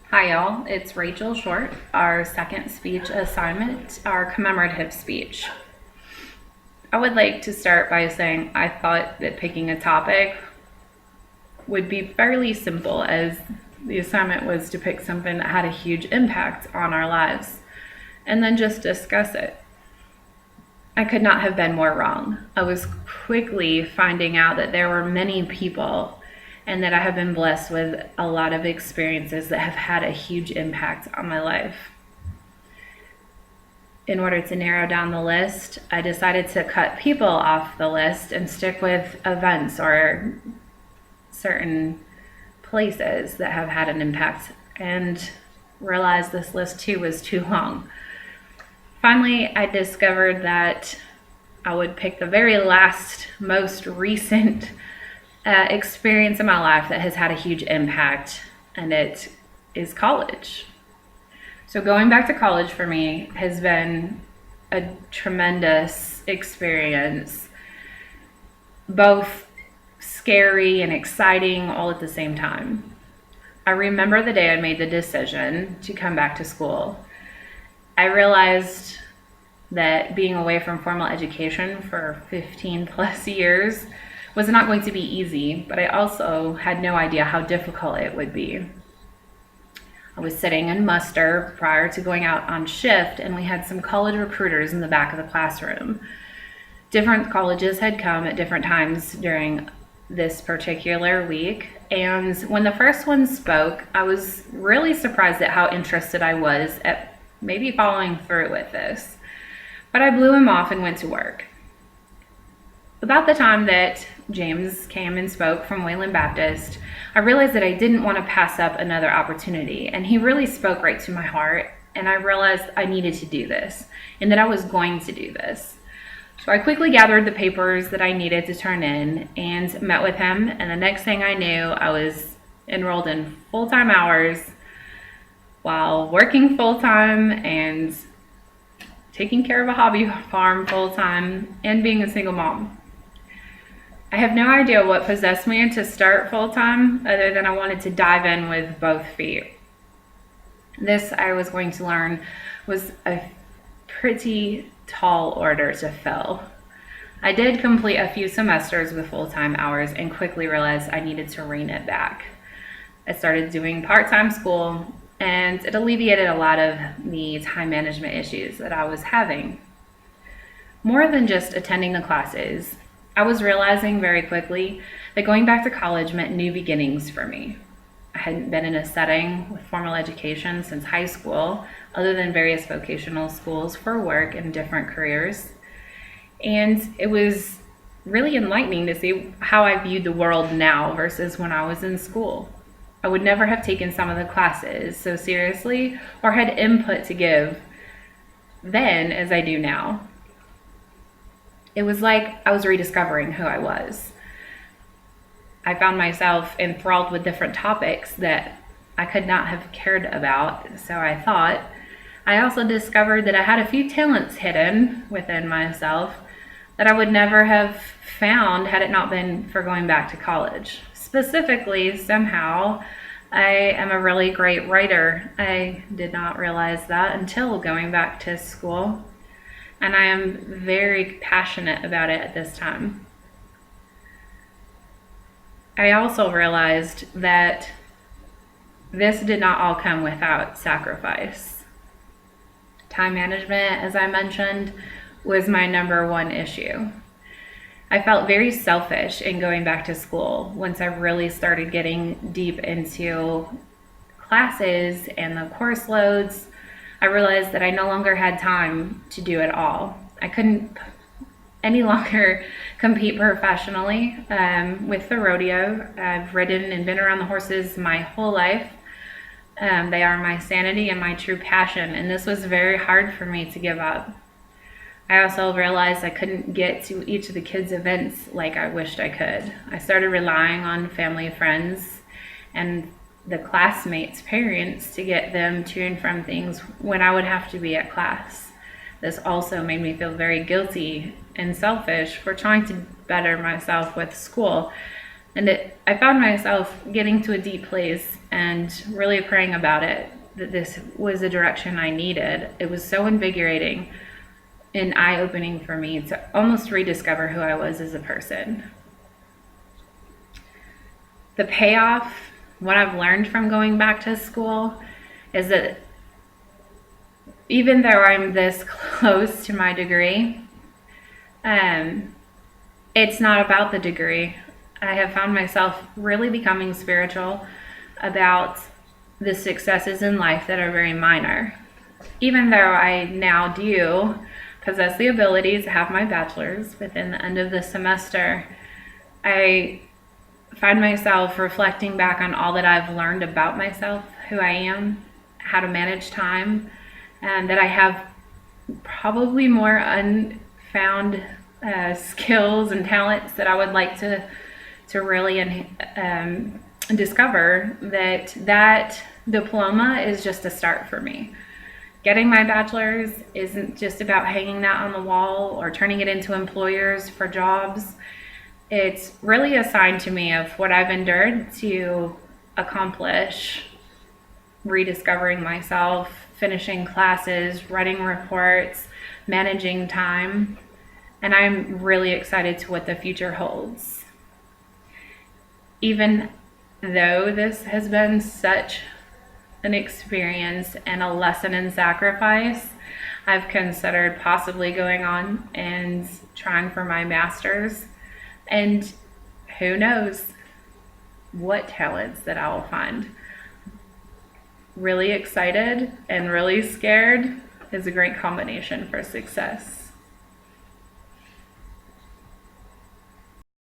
Hi y'all, it's Rachel Short, our second speech assignment, our commemorative speech. I would like to start by saying I thought that picking a topic would be fairly simple, as the assignment was to pick something that had a huge impact on our lives and then just discuss it. I could not have been more wrong. I was quickly finding out that there were many people and that I have been blessed with a lot of experiences that have had a huge impact on my life. In order to narrow down the list, I decided to cut people off the list and stick with events or certain places that have had an impact, and realized this list too was too long. Finally, I discovered that I would pick the very last, most recent experience in my life that has had a huge impact, and it is college. So going back to college for me has been a tremendous experience, both scary and exciting all at the same time. I remember the day I made the decision to come back to school. I realized that being away from formal education for 15 plus years was not going to be easy, but I also had no idea how difficult it would be. I was sitting in muster prior to going out on shift, and we had some college recruiters in the back of the classroom. Different colleges had come at different times during this particular week, and when the first one spoke, I was really surprised at how interested I was at maybe following through with this. But I blew him off and went to work. About the time that James came and spoke from Wayland Baptist, I realized that I didn't want to pass up another opportunity, and he really spoke right to my heart, and I realized I needed to do this and that I was going to do this. So I quickly gathered the papers that I needed to turn in and met with him, and the next thing I knew, I was enrolled in full-time hours while working full-time and taking care of a hobby farm full-time and being a single mom. I have no idea what possessed me to start full-time, other than I wanted to dive in with both feet. This, I was going to learn, was a pretty tall order to fill. I did complete a few semesters with full-time hours and quickly realized I needed to rein it back. I started doing part-time school, and it alleviated a lot of the time management issues that I was having. More than just attending the classes, I was realizing very quickly that going back to college meant new beginnings for me. I hadn't been in a setting with formal education since high school, other than various vocational schools for work and different careers. And it was really enlightening to see how I viewed the world now versus when I was in school. I would never have taken some of the classes so seriously or had input to give then as I do now. It was like I was rediscovering who I was. I found myself enthralled with different topics that I could not have cared about, so I thought. I also discovered that I had a few talents hidden within myself that I would never have found had it not been for going back to college. Specifically, somehow, I am a really great writer. I did not realize that until going back to school, and I am very passionate about it at this time. I also realized that this did not all come without sacrifice. Time management, as I mentioned, was my number one issue. I felt very selfish in going back to school once I really started getting deep into classes and the course loads. I realized that I no longer had time to do it all. I couldn't any longer compete professionally with the rodeo. I've ridden and been around the horses my whole life. They are my sanity and my true passion, and this was very hard for me to give up. I also realized I couldn't get to each of the kids' events like I wished I could. I started relying on family, friends, and the classmates' parents to get them to and from things when I would have to be at class. This also made me feel very guilty and selfish for trying to better myself with school. And I found myself getting to a deep place and really praying about it, that this was the direction I needed. It was so invigorating and eye-opening for me to almost rediscover who I was as a person. The payoff, what I've learned from going back to school, is that even though I'm this close to my degree, it's not about the degree. I have found myself really becoming spiritual about the successes in life that are very minor. Even though I now do possess the ability to have my bachelor's within the end of the semester, I find myself reflecting back on all that I've learned about myself, who I am, how to manage time, and that I have probably more unfound skills and talents that I would like to really discover. That diploma is just a start for me. Getting my bachelor's isn't just about hanging that on the wall or turning it into employers for jobs. It's really a sign to me of what I've endured to accomplish rediscovering myself, finishing classes, writing reports, managing time, and I'm really excited to what the future holds. Even though this has been such an experience and a lesson in sacrifice, I've considered possibly going on and trying for my master's, and who knows what talents that I will find. Really excited and really scared is a great combination for success.